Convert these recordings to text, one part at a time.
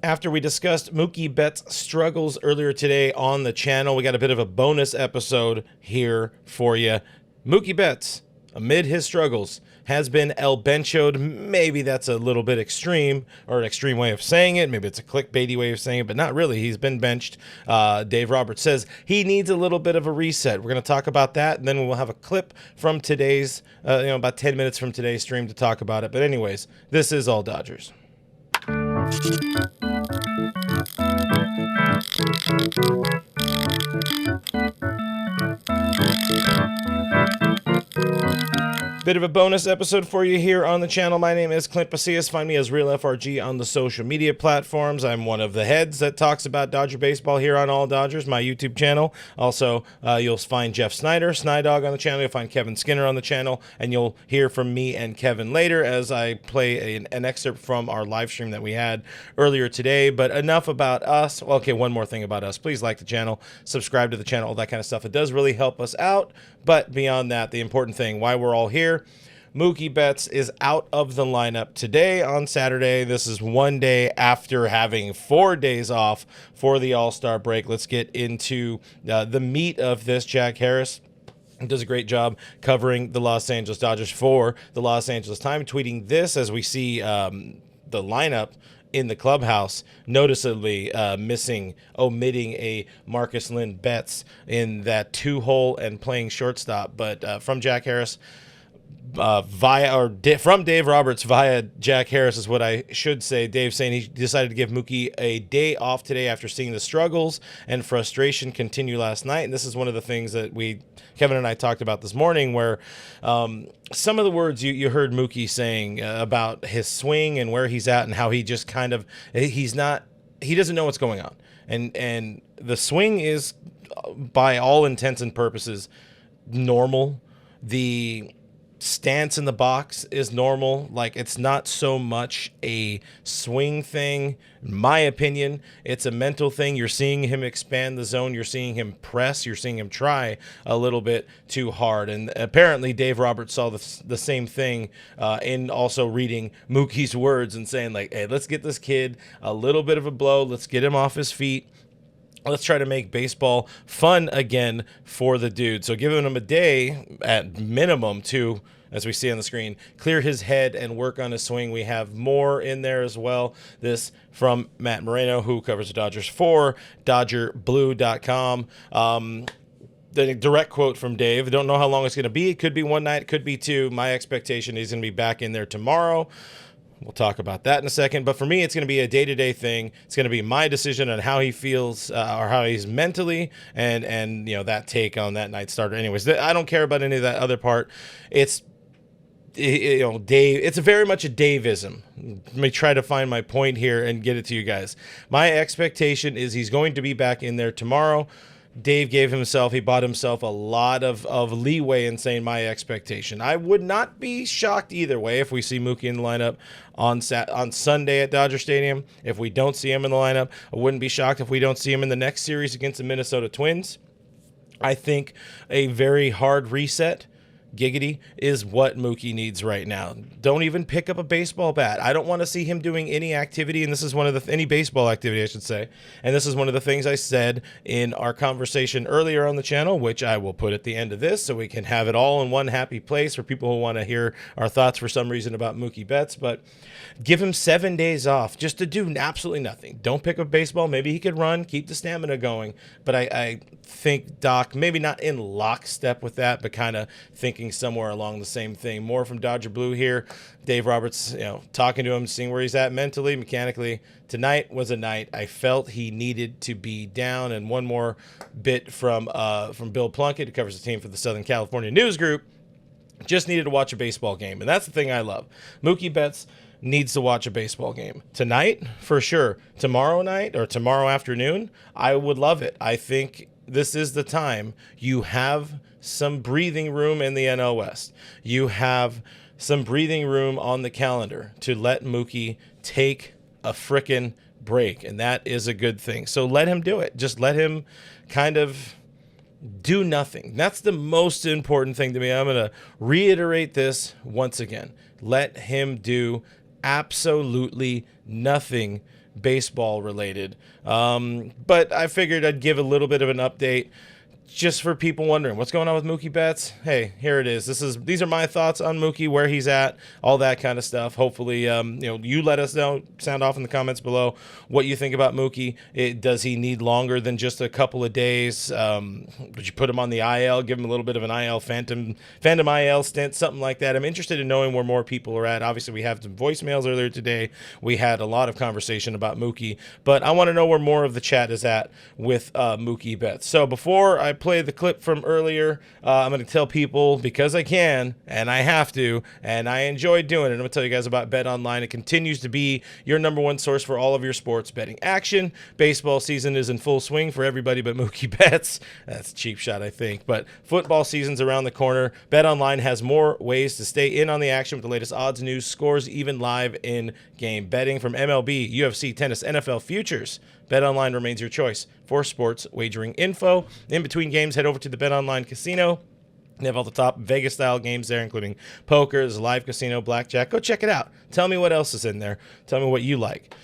After we discussed Mookie Betts' struggles earlier today on the channel, we got a bit of a bonus episode here for you. Mookie Betts, amid his struggles, has been El Benchoed. Maybe that's a little bit extreme, or an extreme way of saying it. Maybe it's a clickbaity way of saying it, but not really. He's been benched. Dave Roberts says he needs a little bit of a reset. We're going to talk about that, and then we'll have a clip from today's, about 10 minutes from today's stream to talk about it. But anyways, this is All Dodgers. Bit of a bonus episode for you here on the channel. My name is Clint. Find me as Real FRG on the social media platforms. I'm one of the heads that talks about Dodger baseball here on All Dodgers, my YouTube channel. Also, you'll find Jeff Snyder, Snydog on the channel. You'll find Kevin Skinner on the channel, and you'll hear from me and Kevin later as I play an excerpt from our live stream that we had earlier today. But enough about us. Well, okay, one more thing about us. Please like the channel, subscribe to the channel, all that kind of stuff. It does really help us out. But beyond that, the important thing, why we're all here, Mookie Betts is out of the lineup today on Saturday. This is one day after having 4 days off for the All-Star break. Let's get into the meat of this. Jack Harris does a great job covering the Los Angeles Dodgers for the Los Angeles Times, tweeting this as we see the lineup in the clubhouse, noticeably omitting a Marcus Lynn Betts in that 2-hole and playing shortstop. But from Jack Harris, from Dave Roberts via Jack Harris is what I should say. Dave saying he decided to give Mookie a day off today after seeing the struggles and frustration continue last night. And this is one of the things that Kevin and I talked about this morning, where some of the words you heard Mookie saying about his swing and where he's at and how he just kind of, he doesn't know what's going on. And the swing is, by all intents and purposes, normal. The stance in the box is normal. Like, it's not so much a swing thing. In my opinion, it's a mental thing. You're seeing him expand the zone. You're seeing him press. You're seeing him try a little bit too hard. And apparently Dave Roberts saw the same thing in also reading Mookie's words and saying, like, hey, let's get this kid a little bit of a blow. Let's get him off his feet. Let's try to make baseball fun again for the dude. So giving him a day at minimum to, as we see on the screen, clear his head and work on his swing. We have more in there as well. This from Matt Moreno, who covers the Dodgers for DodgerBlue.com. The direct quote from Dave: don't know how long it's going to be. It could be one night, it could be two. My expectation is he's going to be back in there tomorrow. We'll talk about that in a second. But for me, it's going to be a day-to-day thing. It's going to be my decision on how he feels or how he's mentally and that take on that night starter. Anyways, I don't care about any of that other part. It's, Dave. It's very much a Daveism. Let me try to find my point here and get it to you guys. My expectation is he's going to be back in there tomorrow. Dave he bought himself a lot of leeway in saying my expectation. I would not be shocked either way if we see Mookie in the lineup on Sunday at Dodger Stadium. If we don't see him in the lineup, I wouldn't be shocked if we don't see him in the next series against the Minnesota Twins. I think a very hard reset, giggity, is what Mookie needs right now. Don't even pick up a baseball bat. I don't want to see him doing any activity, and this is any baseball activity, I should say. And this is one of the things I said in our conversation earlier on the channel, which I will put at the end of this so we can have it all in one happy place for people who want to hear our thoughts for some reason about Mookie Betts. But give him 7 days off just to do absolutely nothing. Don't pick up baseball. Maybe he could run, keep the stamina going. But I think Doc, maybe not in lockstep with that, but kind of thinking somewhere along the same thing. More from Dodger Blue here. Dave Roberts, talking to him, seeing where he's at mentally, mechanically. Tonight was a night I felt he needed to be down. And one more bit from Bill Plunkett, who covers the team for the Southern California News Group. Just needed to watch a baseball game. And that's the thing I love. Mookie Betts needs to watch a baseball game. Tonight, for sure. Tomorrow night or tomorrow afternoon, I would love it. I think this is the time. You have some breathing room in the NL West. You have some breathing room on the calendar to let Mookie take a frickin' break, and that is a good thing. So let him do it. Just let him kind of do nothing. That's the most important thing to me. I'm going to reiterate this once again. Let him do absolutely nothing baseball related. But I figured I'd give a little bit of an update just for people wondering what's going on with Mookie Betts. Hey, here it is. These are my thoughts on Mookie, where he's at, all that kind of stuff. Hopefully, you let us know, sound off in the comments below what you think about Mookie. Does he need longer than just a couple of days? Would you put him on the IL, give him a little bit of an IL phantom IL stint, something like that? I'm interested in knowing where more people are at. Obviously, we have some voicemails earlier today. We had a lot of conversation about Mookie, but I want to know where more of the chat is at with Mookie Betts. So before I play the clip from earlier, I'm going to tell people, because I can and I have to and I enjoy doing it, I'm going to tell you guys about BetOnline. It continues to be your number one source for all of your sports betting action. Baseball season is in full swing for everybody but Mookie Betts. That's a cheap shot, I think, but football season's around the corner. BetOnline has more ways to stay in on the action with the latest odds, news, scores, even live in-game betting from MLB, UFC, tennis, NFL, futures. BetOnline remains your choice for sports wagering info. In between games, head over to the BetOnline casino. They have all the top Vegas-style games there, including poker, there's a live casino, blackjack. Go check it out. Tell me what else is in there. Tell me what you like.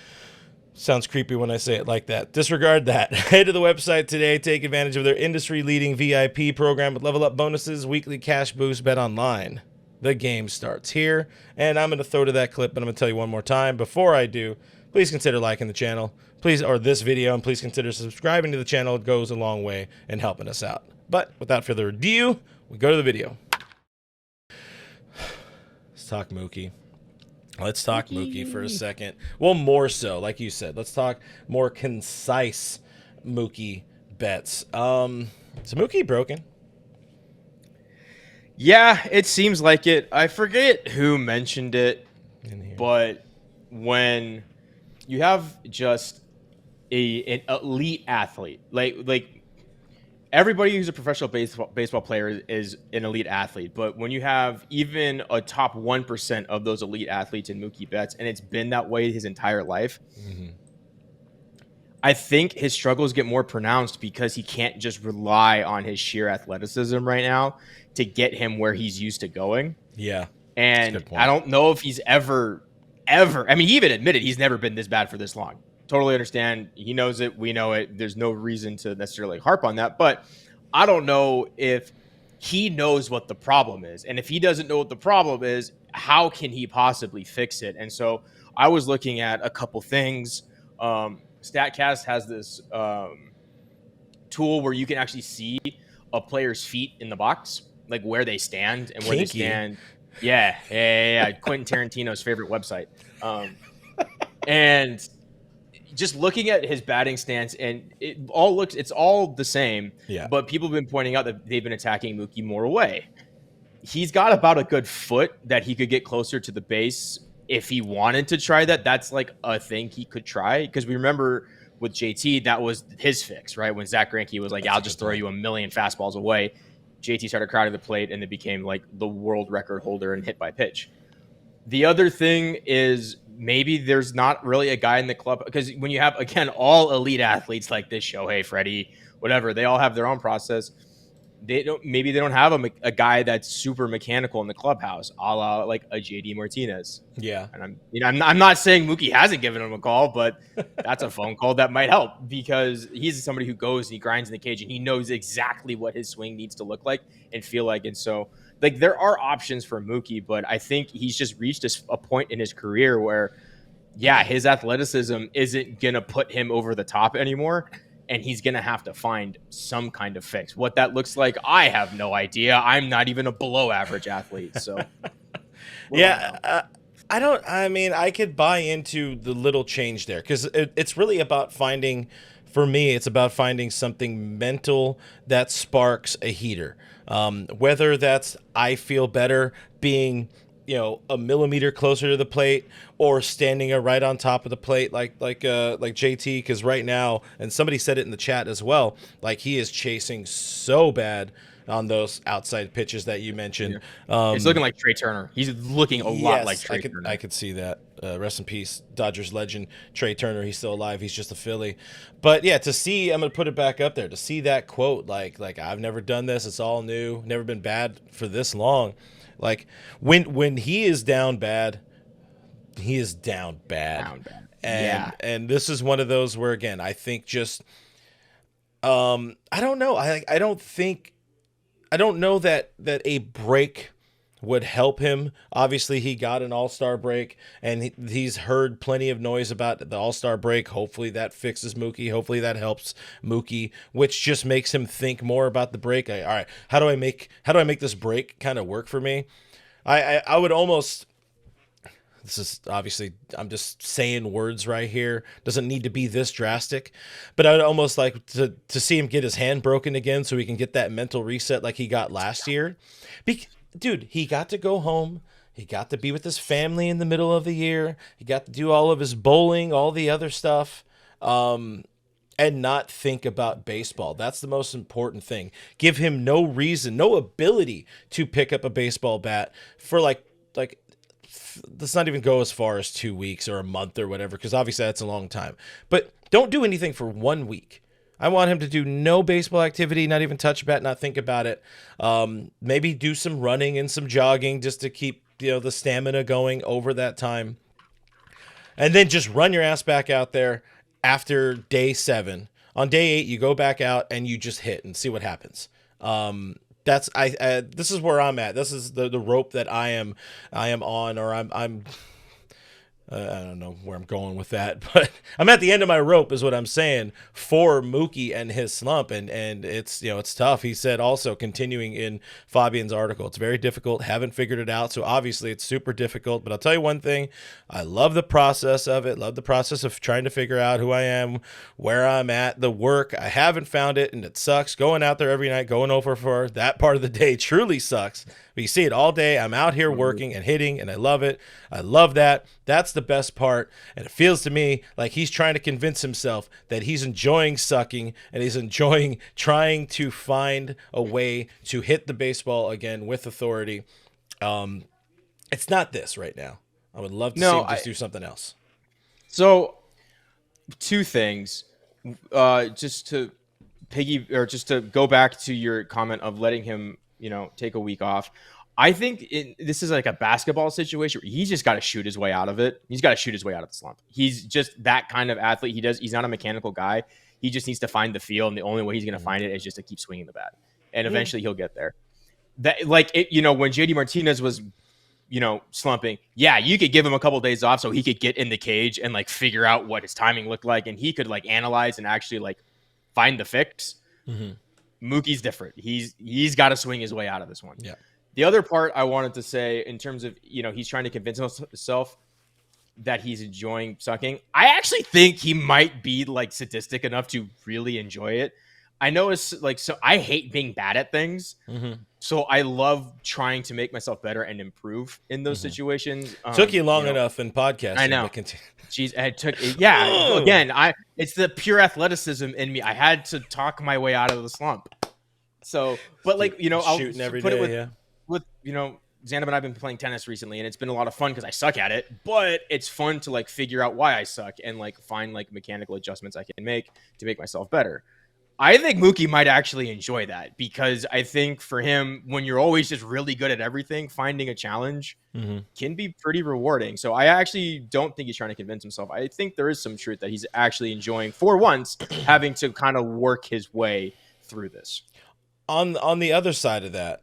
Sounds creepy when I say it like that. Disregard that. Head to the website today. Take advantage of their industry-leading VIP program with level-up bonuses, weekly cash boost. BetOnline. The game starts here. And I'm going to throw to that clip, but I'm going to tell you one more time. Before I do, please consider liking the channel, or this video, and please consider subscribing to the channel. It goes a long way in helping us out. But without further ado, we go to the video. Let's talk Mookie. Let's talk Mookie for a second. Well, more so, like you said. Let's talk more concise Mookie Betts. Is Mookie broken? Yeah, it seems like it. I forget who mentioned it, but when you have just an elite athlete, like everybody who's a professional baseball player is an elite athlete, but when you have even a top 1% of those elite athletes in Mookie Betts, and it's been that way his entire life, I think his struggles get more pronounced because he can't just rely on his sheer athleticism right now to get him where he's used to going. Yeah. And I don't know if he's ever, I mean, he even admitted he's never been this bad for this long. Totally understand. He knows it. We know it. There's no reason to necessarily harp on that. But I don't know if he knows what the problem is. And if he doesn't know what the problem is, how can he possibly fix it? And so I was looking at a couple things. StatCast has this tool where you can actually see a player's feet in the box, like where they stand and where they stand. Yeah. Quentin Tarantino's favorite website. And just looking at his batting stance, and it's all the same. Yeah. But people have been pointing out that they've been attacking Mookie more away. He's got about a good foot that he could get closer to the base if he wanted to try that. That's like a thing he could try, because we remember with JT, that was his fix, right? When Zach Greinke was like, I'll just throw you a million fastballs away. JT started crowding the plate and it became like the world record holder in hit by pitch. The other thing is maybe there's not really a guy in the club, because when you have, again, all elite athletes like this, Shohei, Freddie, whatever, they all have their own process. Maybe they don't have a guy that's super mechanical in the clubhouse, a la like a JD Martinez. Yeah. And I'm not saying Mookie hasn't given him a call, but that's a phone call that might help, because he's somebody who goes and he grinds in the cage and he knows exactly what his swing needs to look like and feel like. And so, like, there are options for Mookie, but I think he's just reached a point in his career where, yeah, his athleticism isn't going to put him over the top anymore. And he's going to have to find some kind of fix. What that looks like, I have no idea. I'm not even a below average athlete. So, yeah, I could buy into the little change there, because it's really about finding, for me, it's about finding something mental that sparks a heater. Whether that's I feel better being, a millimeter closer to the plate, or standing right on top of the plate like JT, because right now, and somebody said it in the chat as well, like he is chasing so bad on those outside pitches that you mentioned. It's looking like Trey Turner. He's looking a lot like Trey Turner. I could see that. Rest in peace, Dodgers legend Trey Turner. He's still alive. He's just a Philly. But yeah, to see, I'm going to put it back up there, to see that quote, like I've never done this. It's all new. Never been bad for this long. Like when he is down bad, he is down bad. And this is one of those where, again, I think just I don't know. I don't know that a break would help him. Obviously, he got an All-Star break, and he's heard plenty of noise about the All-Star break. Hopefully that fixes Mookie. Hopefully that helps Mookie, which just makes him think more about the break. All right, how do I make this break kind of work for me? I would almost. This is obviously, I'm just saying words right here. Doesn't need to be this drastic, but I would almost like to see him get his hand broken again so he can get that mental reset like he got last year. Dude, he got to go home. He got to be with his family in the middle of the year. He got to do all of his bowling, all the other stuff, and not think about baseball. That's the most important thing. Give him no reason, no ability to pick up a baseball bat for like let's not even go as far as 2 weeks or a month or whatever, because obviously that's a long time. But don't do anything for 1 week. I want him to do no baseball activity, not even touch a bat, not think about it. Maybe do some running and some jogging just to keep the stamina going over that time. And then just run your ass back out there after day 7. On day 8, you go back out and you just hit and see what happens. This is where I'm at. This is the rope that I am on, or I'm I don't know where I'm going with that, but I'm at the end of my rope is what I'm saying for Mookie and his slump. And it's, it's tough. He said also, continuing in Fabian's article, it's very difficult. Haven't figured it out. So obviously it's super difficult, but I'll tell you one thing. I love the process of it. Love the process of trying to figure out who I am, where I'm at, the work. I haven't found it, and it sucks. Going out there every night, going over for that part of the day truly sucks. But you see it all day. I'm out here working and hitting, and I love it. I love that. That's the best part. And it feels to me like he's trying to convince himself that he's enjoying sucking and he's enjoying trying to find a way to hit the baseball again with authority. It's not this right now. I would love to see him just do something else. So, 2 things. Just to go back to your comment of letting him, take a week off. I think this is like a basketball situation where he's just got to shoot his way out of it. He's got to shoot his way out of the slump. He's just that kind of athlete. He's not a mechanical guy. He just needs to find the feel, and the only way he's going to find it is just to keep swinging the bat. And eventually he'll get there. That, when JD Martinez was, slumping, you could give him a couple of days off so he could get in the cage and figure out what his timing looked like, and he could analyze and actually find the fix. Mm-hmm. Mookie's different. He's got to swing his way out of this one. Yeah. The other part I wanted to say in terms of, he's trying to convince himself that he's enjoying sucking. I actually think he might be sadistic enough to really enjoy it. I know it's so I hate being bad at things. Mm-hmm. So I love trying to make myself better and improve in those situations. Took you long enough in podcasting. I know. Jeez, it took. Yeah. Again, it's the pure athleticism in me. I had to talk my way out of the slump. So, but I'll shooting every put day, it with Xanab and I've been playing tennis recently, and it's been a lot of fun because I suck at it. But it's fun to figure out why I suck and find mechanical adjustments I can make to make myself better. I think Mookie might actually enjoy that, because I think for him, when you're always just really good at everything, finding a challenge can be pretty rewarding. So I actually don't think he's trying to convince himself. I think there is some truth that he's actually enjoying, for once, having to kind of work his way through this. On the other side of that,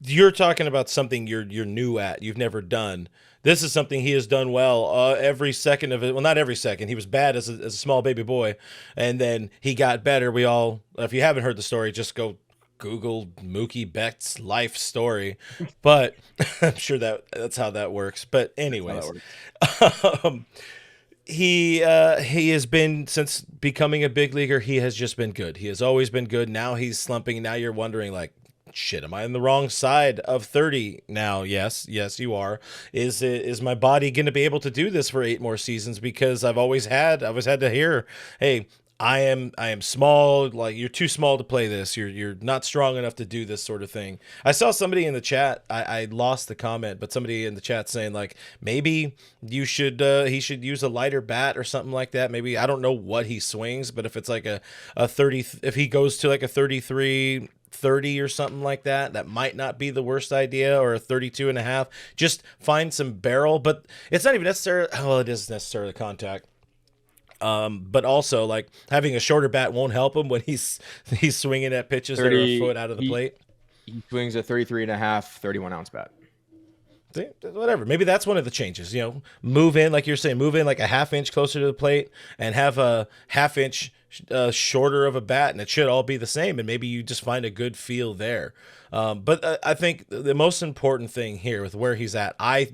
you're talking about something you're new at, you've never done. This is something he has done well every second of it. Well, not every second. He was bad as a small baby boy, and then he got better. If you haven't heard the story, just go Google Mookie Betts' life story. But I'm sure that's how that works. But anyways, he has been, since becoming a big leaguer, he has just been good. He has always been good. Now he's slumping. Now you're wondering, shit, am I on the wrong side of 30 now? Yes, you are. Is my body going to be able to do this for 8 more seasons? Because I've always had to hear, hey, I am small. You're too small to play this. You're not strong enough to do this sort of thing. I saw somebody in the chat. I lost the comment, but somebody in the chat saying maybe he should use a lighter bat or something like that. Maybe, I don't know what he swings, but if it's a 30, if he goes to a 33 30 or something like that. That might not be the worst idea, or a 32.5. Just find some barrel, but it's not even necessarily, well, it is necessarily contact. But also, like, having a shorter bat won't help him when he's swinging at pitches that are a foot out of the plate. He swings a 33.5, 31-ounce bat. Whatever. Maybe that's one of the changes. Move in, like you're saying, move in like a half inch closer to the plate and have a half inch shorter of a bat, and it should all be the same. And maybe you just find a good feel there. But I think the most important thing here with where he's at, I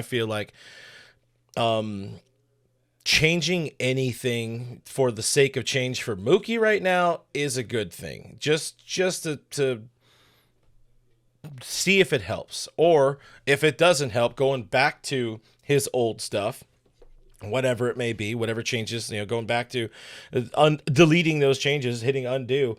feel like changing anything for the sake of change for Mookie right now is a good thing. Just to see if it helps, or if it doesn't help, going back to his old stuff, whatever it may be, whatever changes, going back to deleting those changes, hitting undo.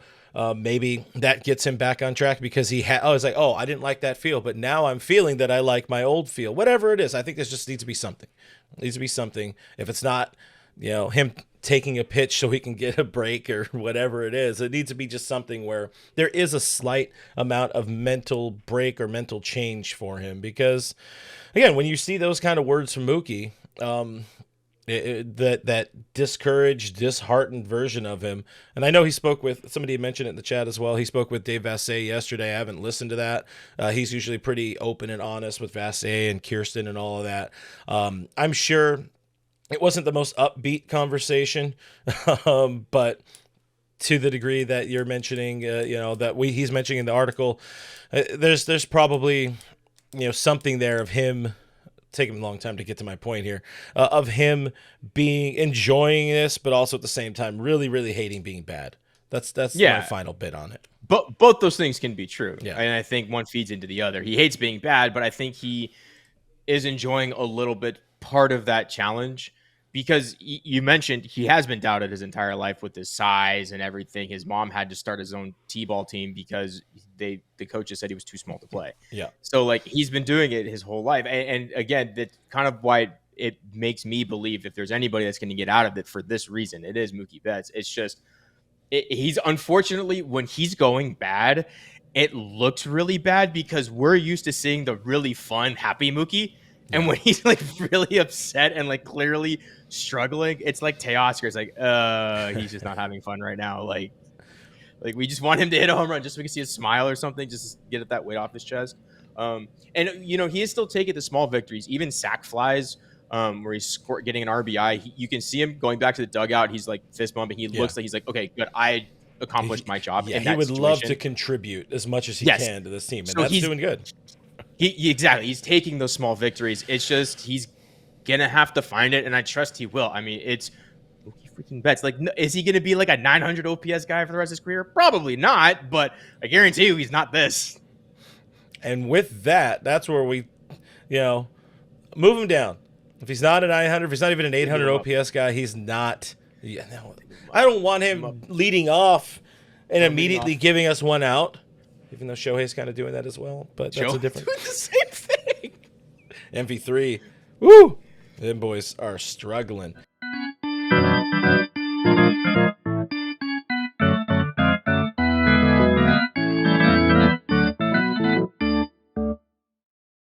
Maybe that gets him back on track because I was like, I didn't like that feel, but now I'm feeling that I like my old feel. Whatever it is, I think this just needs to be something. It needs to be something. If it's not, him taking a pitch so he can get a break or whatever it is, it needs to be just something where there is a slight amount of mental break or mental change for him. Because, again, when you see those kind of words from Mookie, that discouraged, disheartened version of him. And I know he spoke with, somebody mentioned it in the chat as well, he spoke with Dave Vassay yesterday. I haven't listened to that. He's usually pretty open and honest with Vassay and Kirsten and all of that. I'm sure it wasn't the most upbeat conversation, but to the degree that you're mentioning, that he's mentioning in the article, there's probably, something there of him. Taking a long time to get to my point here, of him enjoying this, but also at the same time really, really hating being bad. That's my final bit on it. But both those things can be true. Yeah. And I think one feeds into the other. He hates being bad, but I think he is enjoying a little bit part of that challenge, because you mentioned he has been doubted his entire life with his size and everything. His mom had to start his own t-ball team because the coaches said he was too small to play. Yeah. So like he's been doing it his whole life. And again, that's kind of why it makes me believe if there's anybody that's going to get out of it for this reason, it is Mookie Betts. It's just, he's unfortunately, when he's going bad, it looks really bad because we're used to seeing the really fun, happy Mookie. And when he's like really upset and like clearly struggling, it's like Teoscar. It's like, he's just not having fun right now. Like we just want him to hit a home run just so we can see a smile or something, just to get that weight off his chest. And he is still taking the small victories, even sack flies, where he's getting an RBI. You can see him going back to the dugout. He's like fist bumping. He looks like he's like, okay, good. I accomplished my job. Yeah, he would love to contribute as much as he can to this team, and so that's doing good. Exactly. He's taking those small victories. It's just he's gonna have to find it, and I trust he will. I mean, it's Mookie freaking Betts. Like, is he gonna be like a 900 OPS guy for the rest of his career? Probably not, but I guarantee you he's not this. And with that, that's where we, move him down. If he's not a 900, if he's not even an 800 OPS guy, he's not. Yeah, no, I don't want him leading off and immediately giving us one out. Even though Shohei's kind of doing that as well, but that's a different. Doing the same thing. MV3, woo! Them boys are struggling.